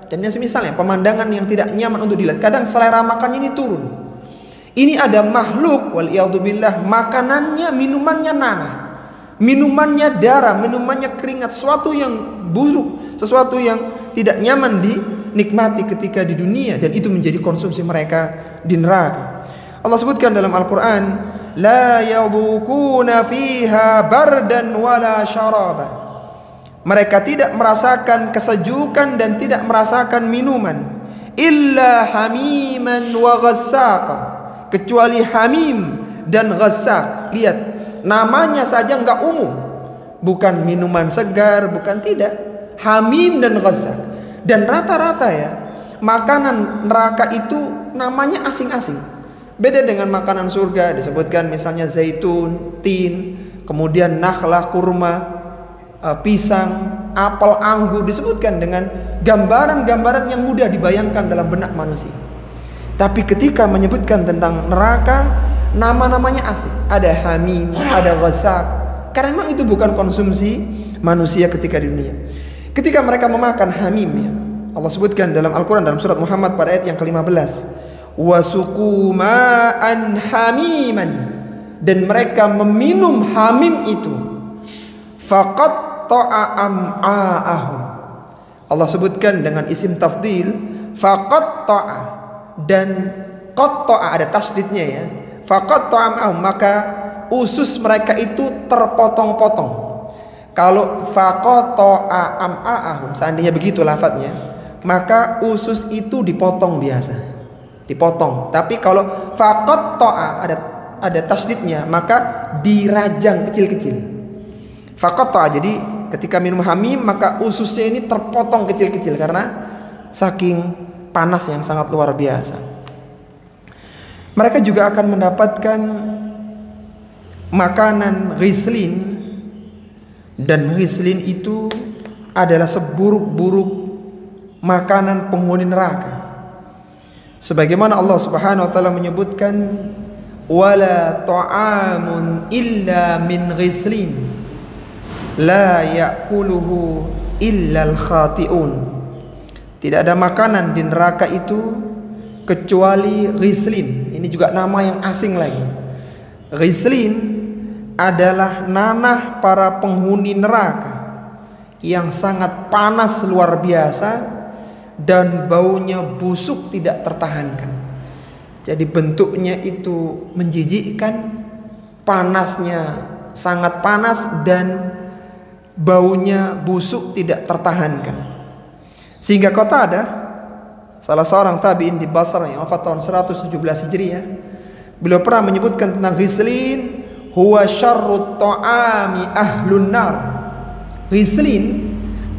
dan yang semisalnya, pemandangan yang tidak nyaman untuk dilihat, kadang selera makannya ini turun. Ini ada makhluk, wal iyadzubillah, makanannya, minumannya nanah, minumannya darah, minumannya keringat, sesuatu yang buruk, sesuatu yang tidak nyaman dinikmati ketika di dunia, dan itu menjadi konsumsi mereka di neraka. Allah sebutkan dalam Al-Quran, la yadhukuna fiha bardan wala syaraba. Mereka tidak merasakan kesejukan dan tidak merasakan minuman, illa hamiman wa ghassaqa, kecuali hamim dan ghassaq. Lihat, namanya saja enggak umum, bukan minuman segar, bukan, tidak, hamim dan ghassaq. Dan rata-rata ya, makanan neraka itu namanya asing-asing. Beda dengan makanan surga, disebutkan misalnya zaitun, tin, kemudian nakhlah, kurma, pisang, apel, anggur, disebutkan dengan gambaran-gambaran yang mudah dibayangkan dalam benak manusia. Tapi ketika menyebutkan tentang neraka, nama-namanya asing. Ada hamim, ada ghassaq, karena memang itu bukan konsumsi manusia ketika di dunia. Ketika mereka memakan hamim, ya, Allah sebutkan dalam Al-Quran, dalam surat Muhammad pada ayat yang ke-15, wasuqu ma'an hamiman, dan mereka meminum hamim itu, faqatta'a am'a'ahum. Allah sebutkan dengan isim tafdil, faqatta'a, dan qatta'a ada tasdidnya ya, faqatta'a am'a'ahum, maka usus mereka itu terpotong-potong. Kalau faqatta'a am'a'ahum, seandainya begitu lafadznya, maka usus itu dipotong biasa, dipotong. Tapi kalau faqatta'a ada tasdidnya, maka dirajang kecil-kecil. Faqatta'a, jadi ketika minum hamim maka ususnya ini terpotong kecil-kecil karena saking panas yang sangat luar biasa. Mereka juga akan mendapatkan makanan ghislin, dan ghislin itu adalah seburuk-buruk makanan penghuni neraka. Sebagaimana Allah Subhanahu wa taala menyebutkan, wala ta'amun illa min ghislin la ya'kuluhu illa al-khati'un. Tidak ada makanan di neraka itu kecuali ghislin. Ini juga nama yang asing lagi. Ghislin adalah nanah para penghuni neraka yang sangat panas luar biasa dan baunya busuk tidak tertahankan. Jadi bentuknya itu menjijikkan, panasnya sangat panas, dan baunya busuk tidak tertahankan. Sehingga Qatadah, salah seorang tabi'in di Basrah yang wafat tahun 117 Hijriah, beliau pernah menyebutkan tentang ghislin, huwa syarrut ta'ami ahlun nar. Ghislin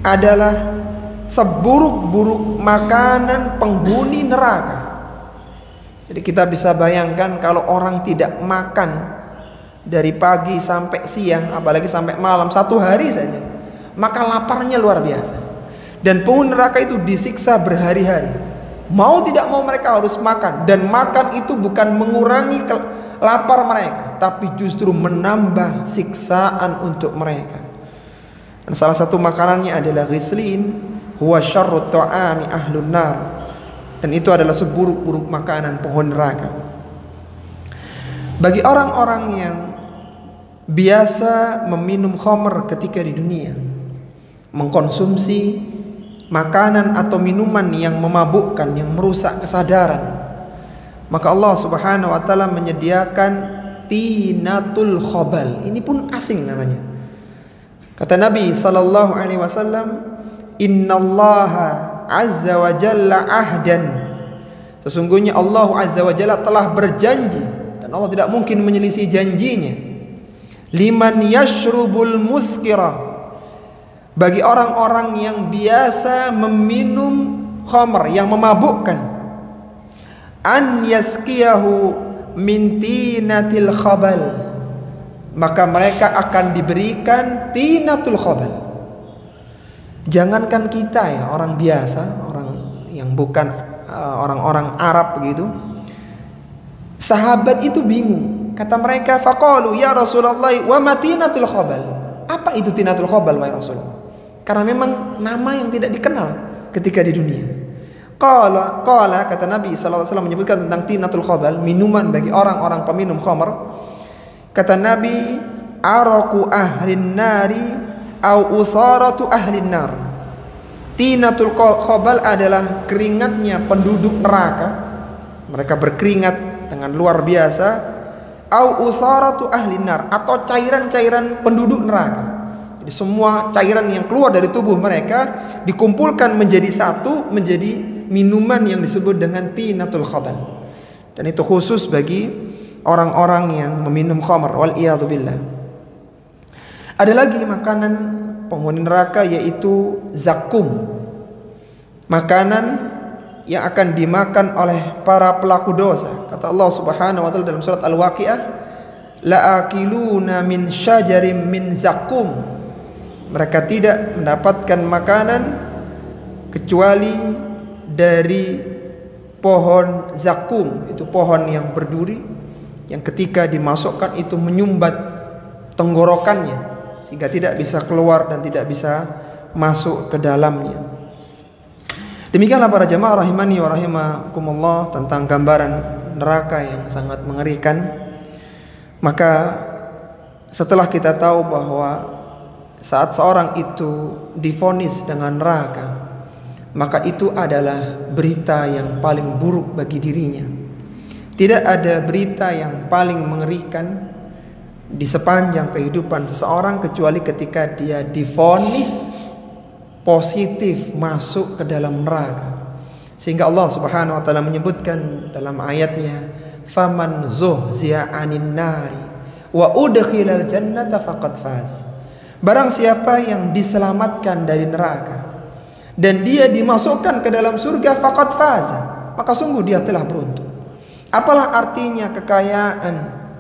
adalah seburuk-buruk makanan penghuni neraka. Jadi kita bisa bayangkan kalau orang tidak makan dari pagi sampai siang, apalagi sampai malam, 1 hari saja, maka laparnya luar biasa. Dan penghuni neraka itu disiksa berhari-hari. Mau tidak mau mereka harus makan, dan makan itu bukan mengurangi lapar mereka, tapi justru menambah siksaan untuk mereka. Dan salah satu makanannya adalah ghislin, huwa syarrut ta'ami ahlun nar. Dan itu adalah seburuk-buruk makanan penghuni neraka. Bagi orang-orang yang biasa meminum khamr ketika di dunia, mengkonsumsi makanan atau minuman yang memabukkan, yang merusak kesadaran, maka Allah Subhanahu wa taala menyediakan tinatul khabal. Ini pun asing namanya. Kata Nabi sallallahu alaihi wasallam, "Innallaha azza wa jalla ahdan." Sesungguhnya Allah azza wa jalla telah berjanji, dan Allah tidak mungkin menyelisih janjinya. Liman yashrubul muskira, bagi orang-orang yang biasa meminum khamr yang memabukkan, an yaskiyahu min tinatil khabal, maka mereka akan diberikan tinatul khabal. Jangankan kita ya, orang biasa, orang yang bukan orang-orang Arab begitu, sahabat itu bingung. Kata mereka, faqalu ya Rasulullah wa ma tinatul khabal. Apa itu tinatul khabal wahai Rasulullah? Karena memang nama yang tidak dikenal ketika di dunia. Qala kata Nabi sallallahu alaihi wasallam menyebutkan tentang tinatul khabal, minuman bagi orang-orang peminum khamr. Kata Nabi, araku ahlin nari au usaratu ahlin nar. Tinatul khabal adalah keringatnya penduduk neraka. Mereka berkeringat dengan luar biasa. Au usaratu ahlin nar, atau cairan-cairan penduduk neraka. Jadi semua cairan yang keluar dari tubuh mereka dikumpulkan menjadi satu, menjadi minuman yang disebut dengan tinatul khabal. Dan itu khusus bagi orang-orang yang meminum khamr, wal iyadzu billah. Ada lagi makanan penghuni neraka, yaitu zakum. Makanan yang akan dimakan oleh para pelaku dosa. Kata Allah Subhanahu wa taala dalam surat Al-Waqiah, la'akiluna min syajarin min zakum. Mereka tidak mendapatkan makanan kecuali dari pohon zakum. Itu pohon yang berduri, yang ketika dimasukkan itu menyumbat tenggorokannya, sehingga tidak bisa keluar dan tidak bisa masuk ke dalamnya. Demikianlah para jamaah rahimani wa rahimakumullah tentang gambaran neraka yang sangat mengerikan. Maka setelah kita tahu bahwa saat seorang itu divonis dengan neraka, maka itu adalah berita yang paling buruk bagi dirinya. Tidak ada berita yang paling mengerikan di sepanjang kehidupan seseorang kecuali ketika dia divonis positif masuk ke dalam neraka. Sehingga Allah Subhanahu wa taala menyebutkan dalam ayatnya, faman zuhziya 'anil nari wa udkhilal jannata faqad faz. Barang siapa yang diselamatkan dari neraka dan dia dimasukkan ke dalam surga, faqad faz, maka sungguh dia telah beruntung. Apalah artinya kekayaan,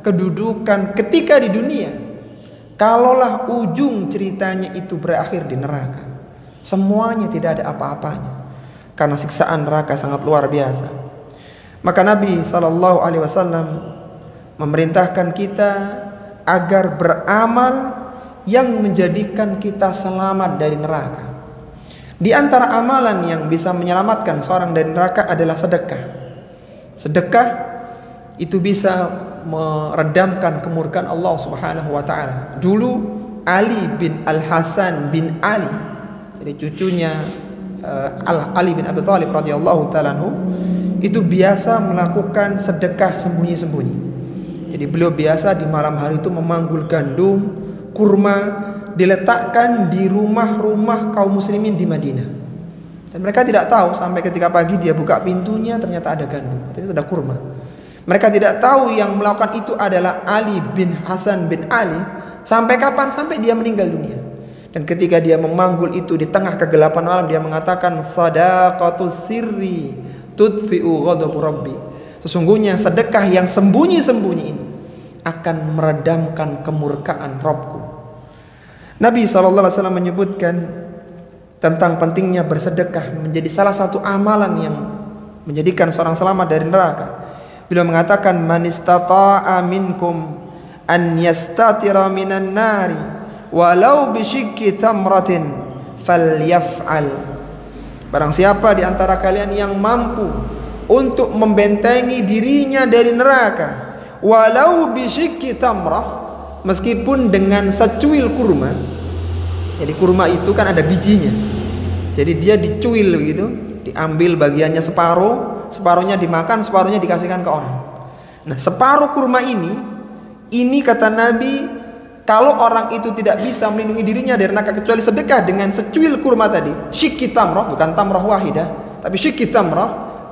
kedudukan ketika di dunia kalaulah ujung ceritanya itu berakhir di neraka? Semuanya tidak ada apa-apanya, karena siksaan neraka sangat luar biasa. Maka Nabi SAW memerintahkan kita agar beramal yang menjadikan kita selamat dari neraka. Di antara amalan yang bisa menyelamatkan seorang dari neraka adalah sedekah. Sedekah itu bisa meredamkan kemurkaan Allah Subhanahu wa taala. Dulu Ali bin Al-Hasan bin Ali, jadi cucunya Ali bin Abi Thalib radhiyallahu ta'ala anhu, itu biasa melakukan sedekah sembunyi-sembunyi. Jadi beliau biasa di malam hari itu memanggul gandum, kurma, diletakkan di rumah-rumah kaum muslimin di Madinah. Dan mereka tidak tahu sampai ketika pagi dia buka pintunya ternyata ada gandum, ternyata ada kurma. Mereka tidak tahu yang melakukan itu adalah Ali bin Hasan bin Ali. Sampai kapan? Sampai dia meninggal dunia. Dan ketika dia memanggul itu di tengah kegelapan malam, dia mengatakan, sadaqatus sirri tudfi'u ghadab rabbi. Sesungguhnya sedekah yang sembunyi-sembunyi ini akan meredamkan kemurkaan Rabbku. Nabi SAW menyebutkan tentang pentingnya bersedekah menjadi salah satu amalan yang menjadikan seorang selamat dari neraka. Beliau mengatakan, man istata'a minkum an yastatira minan nari walau bisyikki tamratin falyaf'al. Barang siapa di antara kalian yang mampu untuk membentengi dirinya dari neraka walau bisyikki tamrah, meskipun dengan secuil kurma. Jadi kurma itu kan ada bijinya, jadi dia dicuil begitu, diambil bagiannya separuh, separuhnya dimakan, separuhnya dikasihkan ke orang. Nah, separuh kurma ini kata Nabi, kalau orang itu tidak bisa melindungi dirinya dari neraka kecuali sedekah dengan secuil kurma tadi, syikki tamrah, bukan tamrah wahidah, tapi syikki tamrah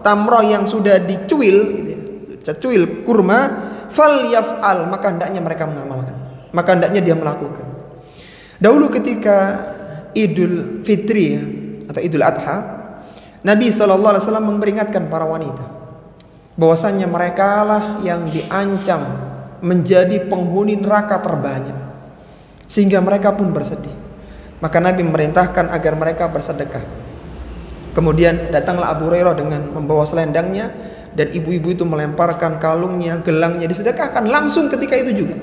yang sudah dicuil gitu ya, secuil kurma, falyaf'al, maka hendaknya mereka mengamalkan, maka hendaknya dia melakukan. Dahulu ketika Idul Fitri ya, atau Idul Adha, Nabi SAW memperingatkan para wanita bahwasanya mereka lah yang diancam menjadi penghuni neraka terbanyak, sehingga mereka pun bersedih. Maka Nabi memerintahkan agar mereka bersedekah. Kemudian datanglah Abu Hurairah dengan membawa selendangnya, dan ibu-ibu itu melemparkan kalungnya, gelangnya, disedekahkan langsung ketika itu juga,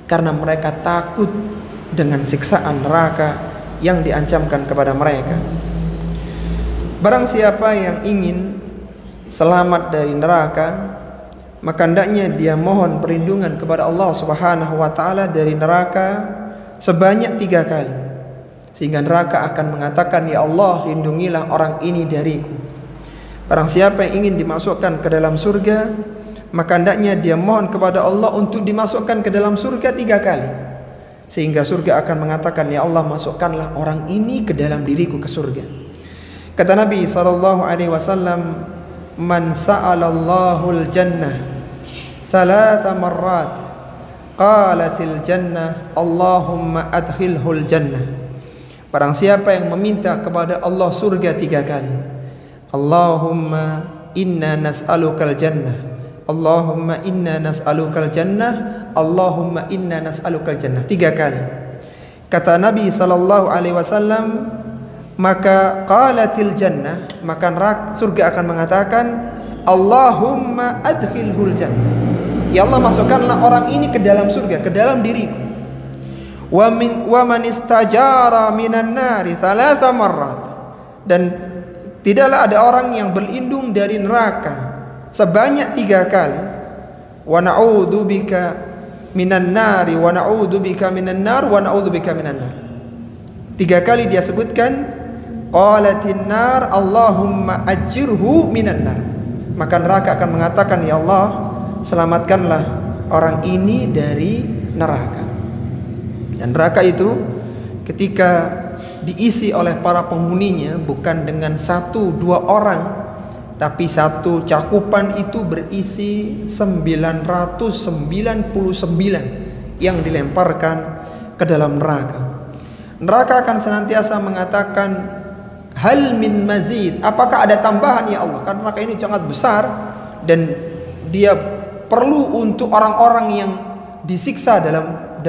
karena mereka takut dengan siksaan neraka yang diancamkan kepada mereka. Barang siapa yang ingin selamat dari neraka, maka hendaknya dia mohon perlindungan kepada Allah Subhanahu wa taala dari neraka sebanyak 3 kali, sehingga neraka akan mengatakan, ya Allah, lindungilah orang ini dariku. Barang siapa yang ingin dimasukkan ke dalam surga, maka hendaknya dia mohon kepada Allah untuk dimasukkan ke dalam surga 3 kali, sehingga surga akan mengatakan, ya Allah, masukkanlah orang ini ke dalam diriku ke surga. Kata Nabi SAW, man sa'alallahul jannah 3 marrat qalatil jannah Allahumma adkhilhul jannah. Barang siapa yang meminta kepada Allah surga 3 kali, Allahumma inna nas'alukal jannah, Allahumma inna nas'alukal jannah, Allahumma inna nas'alukal jannah, 3 kali. Kata Nabi SAW, maka qalatil jannah, maka surga akan mengatakan, Allahumma adkhilhul jannah, ya Allah, masukkanlah orang ini ke dalam surga, ke dalam diriku. Wa man istajara minan nari 3 marrat, dan tidaklah ada orang yang berlindung dari neraka sebanyak 3 kali. Wa na'udzubika minan nari wa na'udzubika minan nar wa na'udzubika minan nar. 3 kali dia sebutkan qalatin nar Allahumma ajirhu minan nar, maka neraka akan mengatakan, ya Allah, selamatkanlah orang ini dari neraka. Dan neraka itu ketika diisi oleh para penghuninya bukan dengan 1-2 orang, tapi satu cakupan itu berisi 999 yang dilemparkan ke dalam neraka. Neraka akan senantiasa mengatakan, hal min mazid, apakah ada tambahan ya Allah? Karena neraka ini sangat besar dan dia perlu untuk orang-orang yang disiksa dalam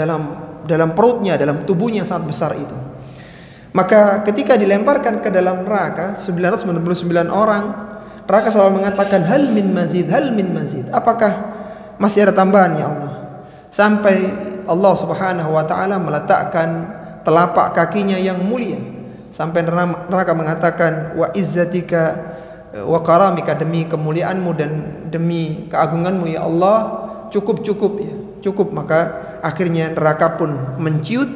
perutnya, dalam tubuhnya yang sangat besar itu. Maka ketika dilemparkan ke dalam neraka 999 orang, neraka selalu mengatakan, hal min mazid, hal min mazid, apakah masih ada tambahan ya Allah? Sampai Allah Subhanahu wa taala meletakkan telapak kakinya yang mulia, sampai neraka mengatakan, wa izzatika wa karamika, demi kemuliaanmu dan demi keagunganmu ya Allah, cukup ya, cukup. Maka akhirnya neraka pun menciut,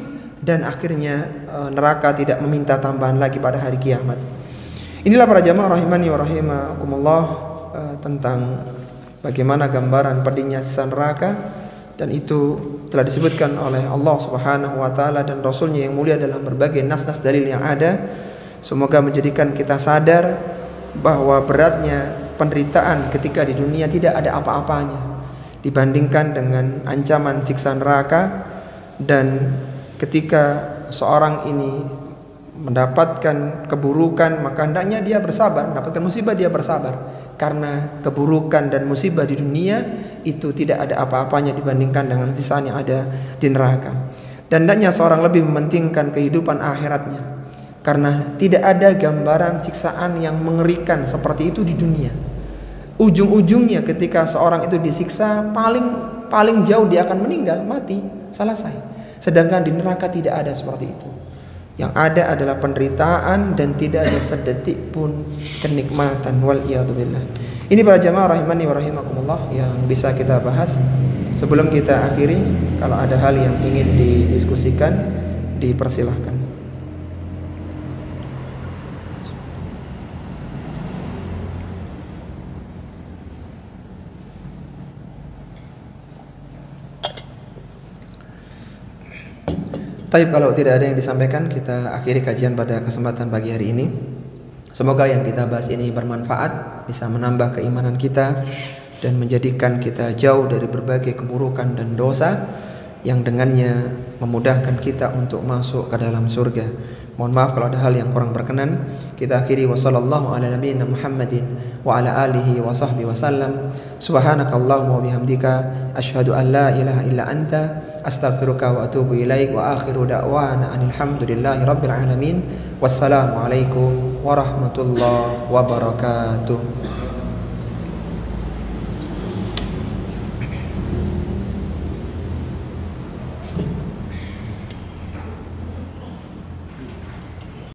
dan akhirnya neraka tidak meminta tambahan lagi pada hari kiamat. Inilah para jamaah rahimani wa rahimakumullah, tentang bagaimana gambaran pedihnya siksa neraka, dan itu telah disebutkan oleh Allah Subhanahu wa taala dan Rasulnya yang mulia dalam berbagai nas-nas dalil yang ada. Semoga menjadikan kita sadar bahwa beratnya penderitaan ketika di dunia tidak ada apa-apanya dibandingkan dengan ancaman siksa neraka. Dan ketika seorang ini mendapatkan keburukan, maka hendaknya dia bersabar. Mendapatkan musibah dia bersabar, karena keburukan dan musibah di dunia itu tidak ada apa-apanya dibandingkan dengan sisaan yang ada di neraka. Dan hendaknya seorang lebih mementingkan kehidupan akhiratnya, karena tidak ada gambaran siksaan yang mengerikan seperti itu di dunia. Ujung-ujungnya ketika seorang itu disiksa, paling jauh dia akan meninggal, mati, selesai. Sedangkan di neraka tidak ada seperti itu. Yang ada adalah penderitaan dan tidak ada sedetik pun kenikmatan. Waliyadzubillah. Ini para jamaah rahimani wa rahimakumullah yang bisa kita bahas. Sebelum kita akhiri, kalau ada hal yang ingin didiskusikan, dipersilahkan. Taib, kalau tidak ada yang disampaikan, kita akhiri kajian pada kesempatan pagi hari ini. Semoga yang kita bahas ini bermanfaat, bisa menambah keimanan kita dan menjadikan kita jauh dari berbagai keburukan dan dosa, yang dengannya memudahkan kita untuk masuk ke dalam surga. Mohon maaf kalau ada hal yang kurang berkenan. Kita akhiri wassallallahu ala nabiyyina Muhammadin wa ala alihi wa sahbihi wasallam. Subhanakallahumma wa bihamdika asyhadu an la ilaha illa anta astaghfiruka wa atubu ilaik. Wa akhiru da'wana alhamdulillahi rabbil alamin. Wassalamu alaikum warahmatullahi wabarakatuh.